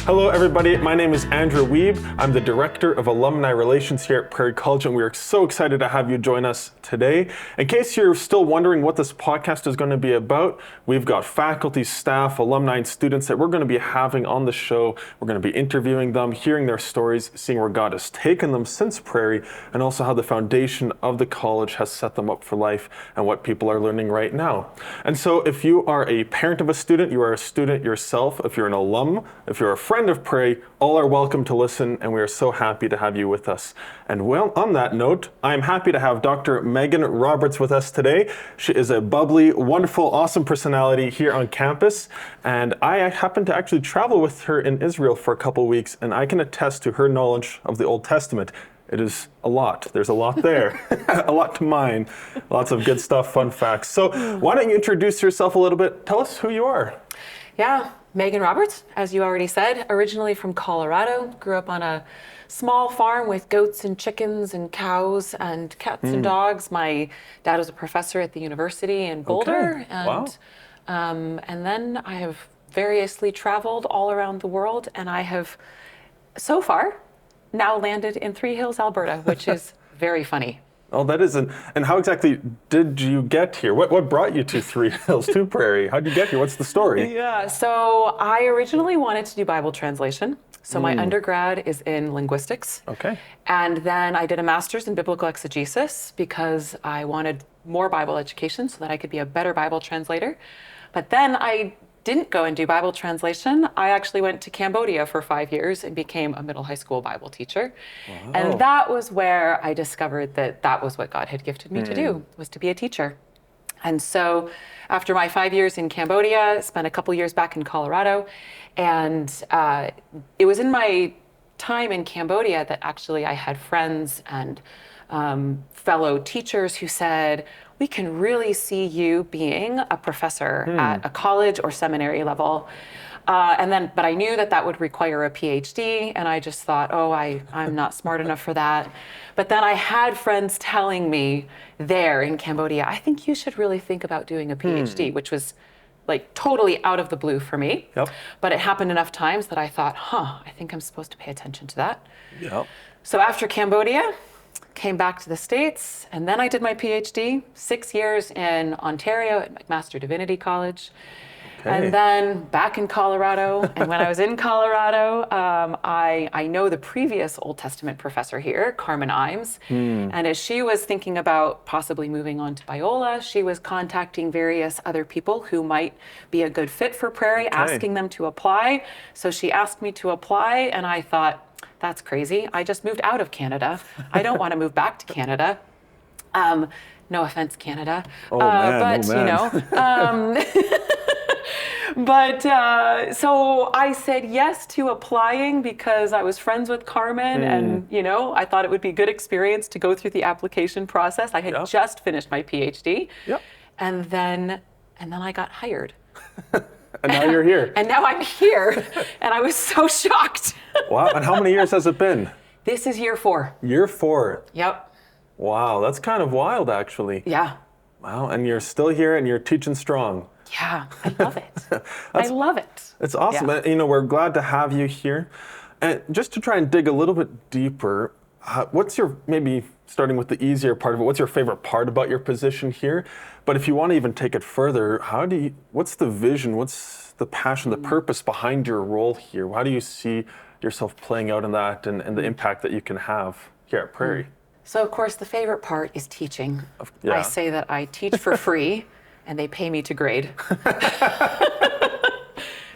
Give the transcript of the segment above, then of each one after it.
Hello everybody, my name is Andrew Wiebe. I'm the Director of Alumni Relations here at Prairie College, and we are so excited to have you join us today. In case you're still wondering what this podcast is going to be about, we've got faculty, staff, alumni, and students that we're going to be having on the show. We're going to be interviewing them, hearing their stories, seeing where God has taken them since Prairie, and also how the foundation of the college has set them up for life and what people are learning right now. And so if you are a parent of a student, you are a student yourself, if you're an alum, if you're a friend of Prairie, all are welcome to listen, and we are so happy to have you with us. And well, on that note, I am happy to have Dr. Megan Roberts with us today. She is a bubbly, wonderful, awesome personality here on campus, and I happen to actually travel with her in Israel for a couple weeks, and I can attest to her knowledge of the Old Testament. It is a lot. There's a lot there, a lot to mine, lots of good stuff, fun facts. So why don't you introduce yourself a little bit? Tell us who you are. Yeah, Megan Roberts, as you already said, originally from Colorado, grew up on a small farm with goats and chickens and cows and cats and dogs. My dad was a professor at the university in Boulder. Okay. And then I have variously traveled all around the world, and I have so far now landed in Three Hills, Alberta, which is very funny. Oh, that is, and how exactly did you get here? What brought you to Three Hills, to Prairie? How did you get here? What's the story? Yeah, so I originally wanted to do Bible translation. So my undergrad is in linguistics. Okay. And then I did a master's in biblical exegesis because I wanted more Bible education so that I could be a better Bible translator. But then I didn't go and do Bible translation. I actually went to Cambodia for 5 years and became a middle high school Bible teacher. Wow. And that was where I discovered that that was what God had gifted me to do, was to be a teacher. And so after my 5 years in Cambodia, spent a couple years back in Colorado. And it was in my time in Cambodia that actually I had friends and fellow teachers who said, we can really see you being a professor at a college or seminary level. But I knew that that would require a PhD, and I just thought, I'm not smart enough for that. But then I had friends telling me there in Cambodia, I think you should really think about doing a PhD, which was like totally out of the blue for me. Yep. But it happened enough times that I thought, I think I'm supposed to pay attention to that. Yep. So after Cambodia, came back to the States, and then I did my PhD, 6 years in Ontario at McMaster Divinity College. Okay. And then back in Colorado. And when I was in Colorado, I know the previous Old Testament professor here, Carmen Imes. And as she was thinking about possibly moving on to Biola, she was contacting various other people who might be a good fit for Prairie, asking them to apply. So she asked me to apply, and I thought, that's crazy. I just moved out of Canada. I don't want to move back to Canada. No offense, Canada. So I said yes to applying because I was friends with Carmen, and I thought it would be a good experience to go through the application process. I had just finished my PhD, and then I got hired. And now you're here. And now I'm here, and I was so shocked. Wow, and how many years has it been? This is year 4. Year 4. Yep. Wow, that's kind of wild, actually. Yeah. Wow, and you're still here, and you're teaching strong. Yeah, I love it. I love it. It's awesome. Yeah. And, we're glad to have you here. And just to try and dig a little bit deeper, what's your, maybe starting with the easier part of it, what's your favorite part about your position here? But if you want to even take it further, what's the vision, what's the passion, the purpose behind your role here? How do you see yourself playing out in that and the impact that you can have here at Prairie? So, of course, the favorite part is teaching. Yeah. I say that I teach for free, and they pay me to grade.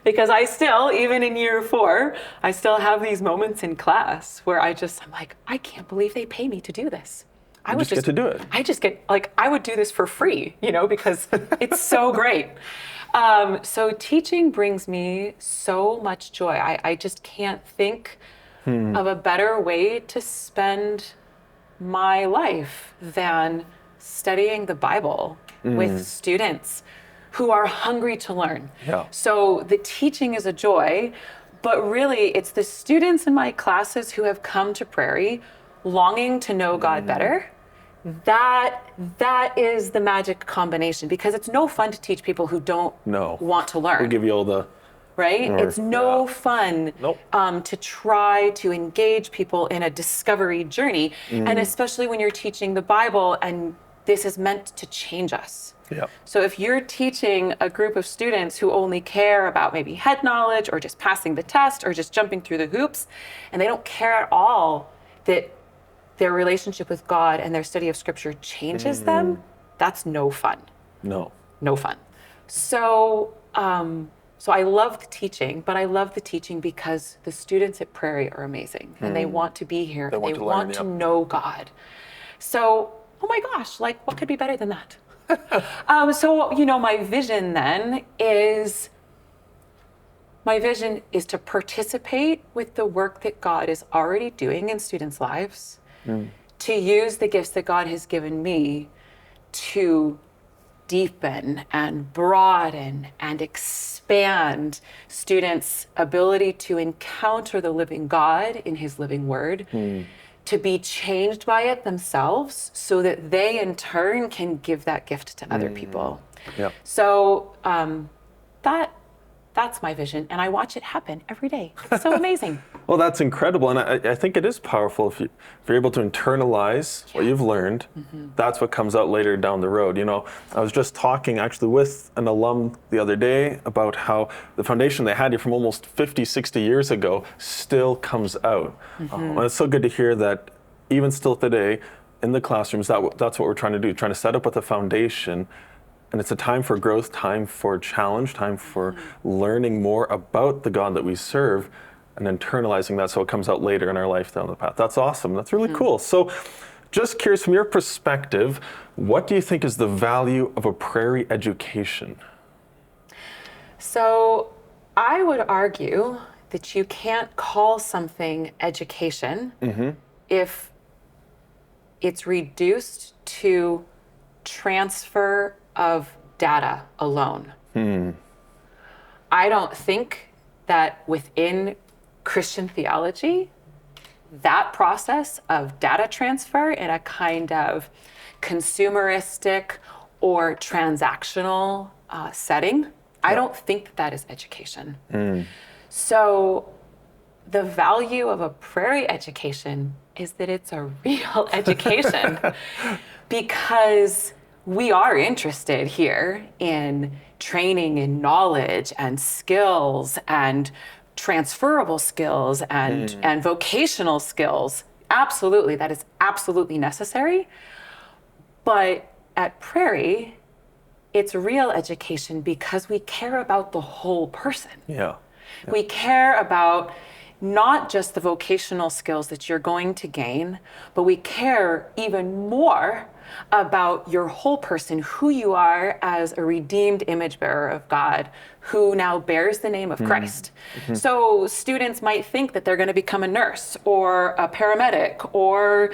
Because I still, even in year 4, I still have these moments in class where I'm like, I can't believe they pay me to do this. I just get to do it. I would do this for free, because it's so great. So teaching brings me so much joy. I just can't think of a better way to spend my life than studying the Bible with students who are hungry to learn. Yeah. So the teaching is a joy, but really it's the students in my classes who have come to Prairie longing to know God better. That is the magic combination, because it's no fun to teach people who don't want to learn. We'll give you all the right? Or- It's no yeah. fun Nope. to try to engage people in a discovery journey, and especially when you're teaching the Bible and this is meant to change us. Yeah. So if you're teaching a group of students who only care about maybe head knowledge or just passing the test or just jumping through the hoops, and they don't care at all that their relationship with God and their study of Scripture changes them, that's no fun. No. No fun. So, so I love the teaching, but I love the teaching because the students at Prairie are amazing and they want to be here. They and want they to learn, want to yep. know God. So, oh my gosh, like what could be better than that? So, my vision then is, to participate with the work that God is already doing in students' lives, to use the gifts that God has given me to deepen and broaden and expand students' ability to encounter the living God in his living word, to be changed by it themselves so that they in turn can give that gift to other people. Yep. So that's my vision, and I watch it happen every day. It's so amazing. Well, that's incredible, and I think it is powerful if you're able to internalize what you've learned. That's what comes out later down the road. I was just talking actually with an alum the other day about how the foundation they had here from almost 50, 60 years ago still comes out. And it's so good to hear that even still today in the classrooms, that's what we're trying to do, trying to set up with a foundation. And it's a time for growth, time for challenge, time for learning more about the God that we serve and internalizing that so it comes out later in our life down the path. That's awesome. That's really cool. So just curious, from your perspective, what do you think is the value of a Prairie education? So I would argue that you can't call something education if it's reduced to transfer of data alone. I don't think that within Christian theology, that process of data transfer in a kind of consumeristic or transactional setting, I don't think that is education. So the value of a Prairie education is that it's a real education because we are interested here in training in knowledge and skills and transferable skills and vocational skills. Absolutely, that is absolutely necessary. But at Prairie, it's real education because we care about the whole person. Yeah. We care about not just the vocational skills that you're going to gain, but we care even more about your whole person, who you are as a redeemed image bearer of God, who now bears the name of Christ. So students might think that they're going to become a nurse or a paramedic or,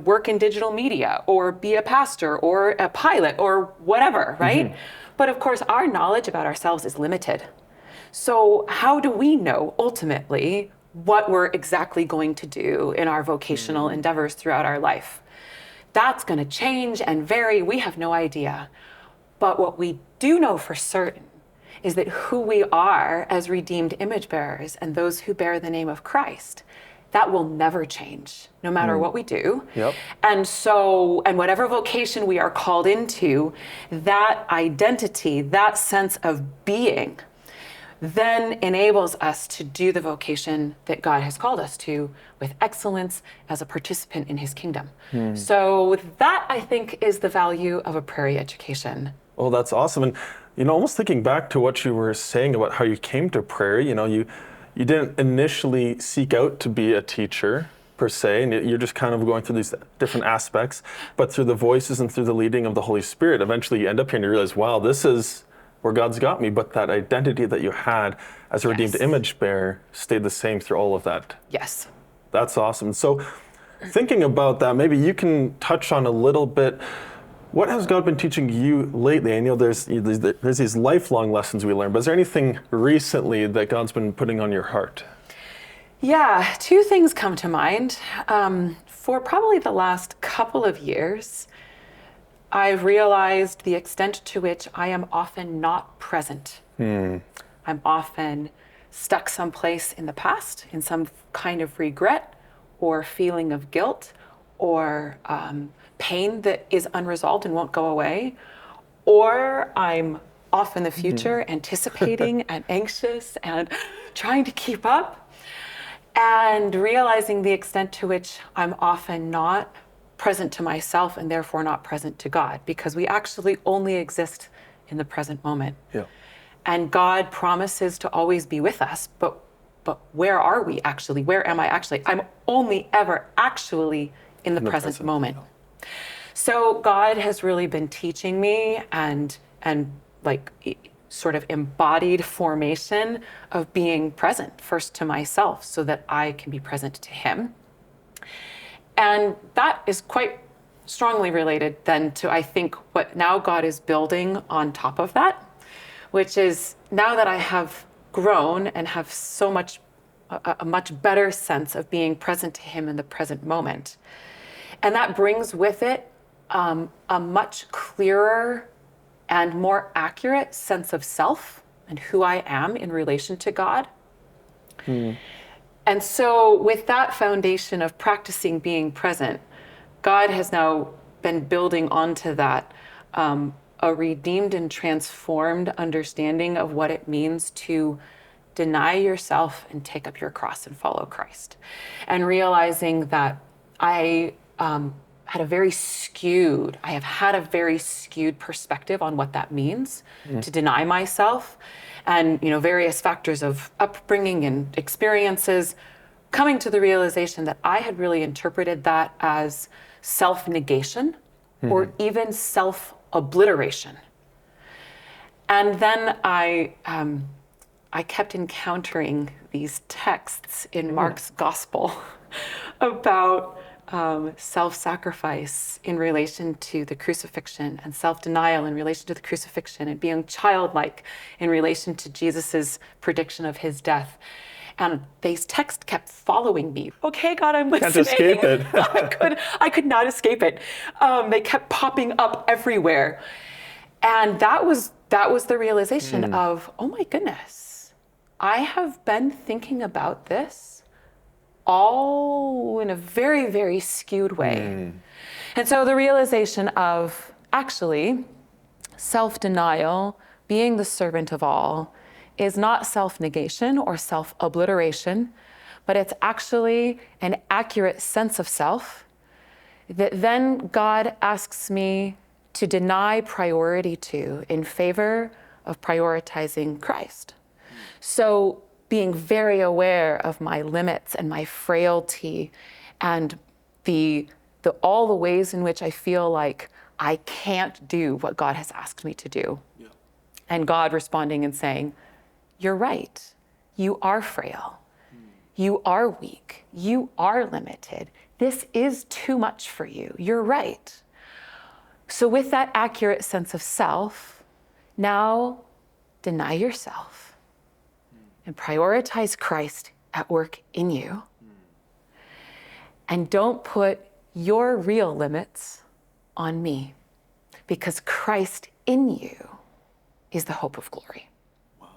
work in digital media or be a pastor or a pilot or whatever, right? But of course, our knowledge about ourselves is limited. So how do we know ultimately what we're exactly going to do in our vocational endeavors throughout our life? That's going to change and vary. We have no idea. But what we do know for certain is that who we are as redeemed image bearers and those who bear the name of Christ, that will never change, no matter what we do. Yep. And whatever vocation we are called into, that identity, that sense of being, then enables us to do the vocation that God has called us to with excellence as a participant in his kingdom. So that, I think, is the value of a Prairie education. Well, that's awesome. And, almost thinking back to what you were saying about how you came to Prairie, you didn't initially seek out to be a teacher per se, and you're just kind of going through these different aspects, but through the voices and through the leading of the Holy Spirit, eventually you end up here and you realize, wow, this is where God's got me, but that identity that you had as a redeemed image bearer stayed the same through all of that. Yes. That's awesome. So thinking about that, maybe you can touch on a little bit, what has God been teaching you lately? I know there's these lifelong lessons we learn, but is there anything recently that God's been putting on your heart? Yeah, two things come to mind. For probably the last couple of years, I've realized the extent to which I am often not present I'm often stuck someplace in the past, in some kind of regret or feeling of guilt or pain that is unresolved and won't go away. Or I'm off in the future, anticipating and anxious and trying to keep up, and realizing the extent to which I'm often not present to myself and therefore not present to God, because we actually only exist in the present moment. Yeah. And God promises to always be with us, but where are we actually? Where am I actually? I'm only ever actually in the present moment. So God has really been teaching me and like sort of embodied formation of being present first to myself so that I can be present to him. And that is quite strongly related then to, I think, what now God is building on top of that, which is now that I have grown and have so much, a much better sense of being present to him in the present moment. And that brings with it a much clearer and more accurate sense of self and who I am in relation to God. And so with that foundation of practicing being present, God has now been building onto that a redeemed and transformed understanding of what it means to deny yourself and take up your cross and follow Christ. And realizing that I have had a very skewed perspective on what that means to deny myself, and various factors of upbringing and experiences, coming to the realization that I had really interpreted that as self-negation or even self-obliteration. And then I kept encountering these texts in Mark's gospel about self-sacrifice in relation to the crucifixion, and self-denial in relation to the crucifixion, and being childlike in relation to Jesus's prediction of his death. And these texts kept following me. Okay, God, I'm listening. Can't escape it. I could not escape it. They kept popping up everywhere. And that was the realization of, oh my goodness, I have been thinking about this all in a very, very skewed way. And so the realization of actually self-denial, being the servant of all, is not self-negation or self-obliteration, but it's actually an accurate sense of self that then God asks me to deny priority to in favor of prioritizing Christ. So being very aware of my limits and my frailty and all the ways in which I feel like I can't do what God has asked me to do. Yeah. And God responding and saying, you're right. You are frail. You are weak. You are limited. This is too much for you. You're right. So with that accurate sense of self, now deny yourself and prioritize Christ at work in you. And don't put your real limits on me, because Christ in you is the hope of glory. Wow.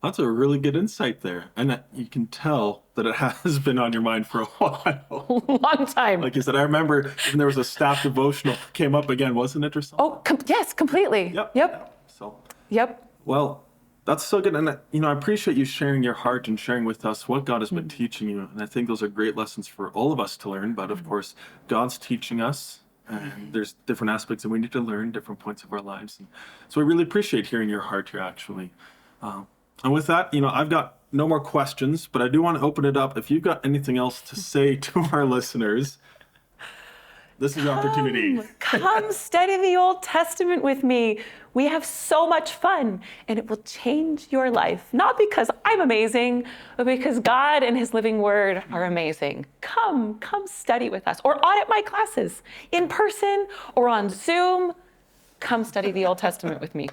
That's a really good insight there. And you can tell that it has been on your mind for a while. Long time. Like you said, I remember even there was a staff devotional came up again, wasn't it, or something? Oh, yes, completely. Yep. So. Yep. Well, that's so good. And, I appreciate you sharing your heart and sharing with us what God has been teaching you. And I think those are great lessons for all of us to learn. But of course, God's teaching us, and there's different aspects that we need to learn, different points of our lives. And so we really appreciate hearing your heart here, actually. And with that, I've got no more questions, but I do want to open it up. If you've got anything else to say to our listeners, this is the opportunity. Come study the Old Testament with me. We have so much fun, and it will change your life. Not because I'm amazing, but because God and his living word are amazing. Come study with us, or audit my classes in person or on Zoom. Come study the Old Testament with me.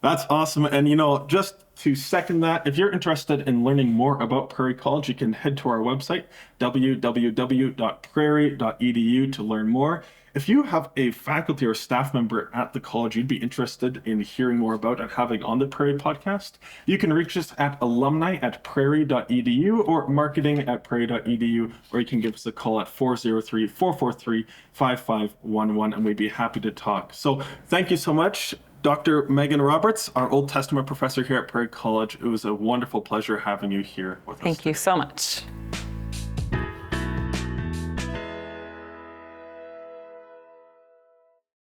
That's awesome. And just to second that, if you're interested in learning more about Prairie College, you can head to our website, www.prairie.edu, to learn more. If you have a faculty or staff member at the college you'd be interested in hearing more about and having on the Prairie podcast, you can reach us at alumni@prairie.edu or marketing@prairie.edu, or you can give us a call at 403-443-5511, and we'd be happy to talk. So thank you so much, Dr. Megan Roberts, our Old Testament professor here at Prairie College. It was a wonderful pleasure having you here with us. Thank you so much.